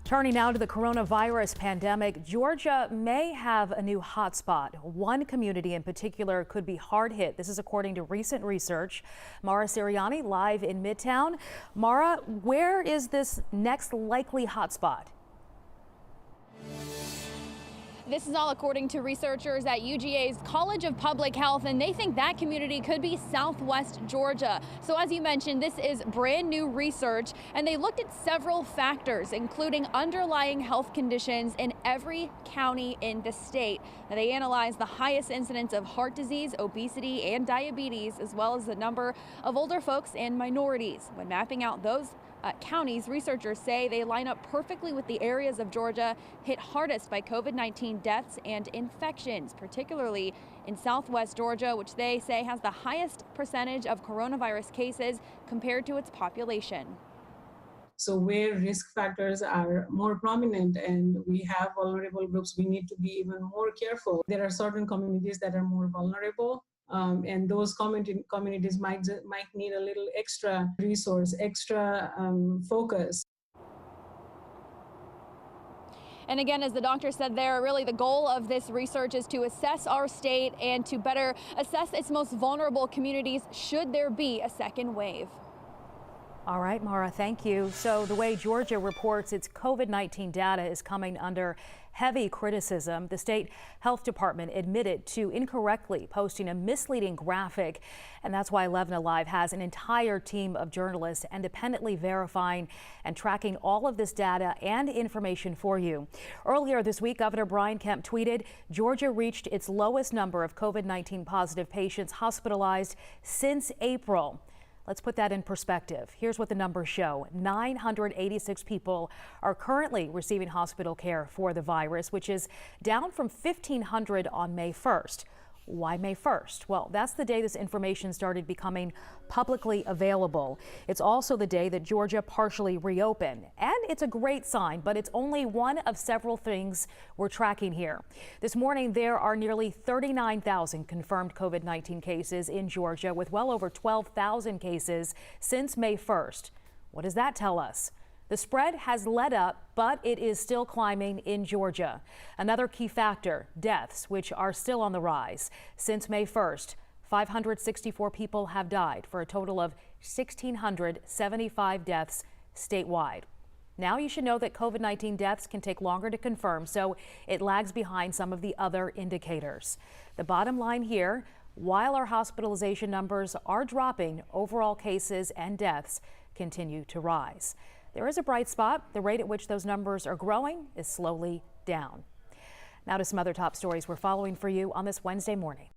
Turning now to the coronavirus pandemic, Georgia may have a new hotspot. One community in particular could be hard hit. This is according to recent research. Mara Siriani live in Midtown. Mara, where is this next likely hotspot? This is all according to researchers at UGA's College of Public Health, and they think that community could be Southwest Georgia. So as you mentioned, this is brand new research, and they looked at several factors, including underlying health conditions in every county in the state. Now, they analyzed the highest incidence of heart disease, obesity, and diabetes, as well as the number of older folks and minorities. When mapping out those counties, researchers say they line up perfectly with the areas of Georgia hit hardest by COVID-19 deaths and infections, particularly in Southwest Georgia, which they say has the highest percentage of coronavirus cases compared to its population. So where risk factors are more prominent and we have vulnerable groups, we need to be even more careful. There are certain communities that are more vulnerable. And those communities might need a little extra resource, extra focus. And again, as the doctor said there, really the goal of this research is to assess our state and to better assess its most vulnerable communities should there be a second wave. All right, Mara, thank you. So the way Georgia reports its COVID-19 data is coming under heavy criticism. The state health department admitted to incorrectly posting a misleading graphic, and that's why 11 Alive has an entire team of journalists independently verifying and tracking all of this data and information for you. Earlier this week, Governor Brian Kemp tweeted, Georgia reached its lowest number of COVID-19 positive patients hospitalized since April. Let's put that in perspective. Here's what the numbers show. 986 people are currently receiving hospital care for the virus, which is down from 1,500 on May 1st. Why May 1st? Well, that's the day this information started becoming publicly available. It's also the day that Georgia partially reopened. And it's a great sign, but it's only one of several things we're tracking here. This morning, there are nearly 39,000 confirmed COVID-19 cases in Georgia, with well over 12,000 cases since May 1st. What does that tell us? The spread has let up, but it is still climbing in Georgia. Another key factor, deaths, which are still on the rise. Since May 1st, 564 people have died for a total of 1,675 deaths statewide. Now you should know that COVID-19 deaths can take longer to confirm, so it lags behind some of the other indicators. The bottom line here, while our hospitalization numbers are dropping, overall cases and deaths continue to rise. There is a bright spot. The rate at which those numbers are growing is slowly down. Now to some other top stories we're following for you on this Wednesday morning.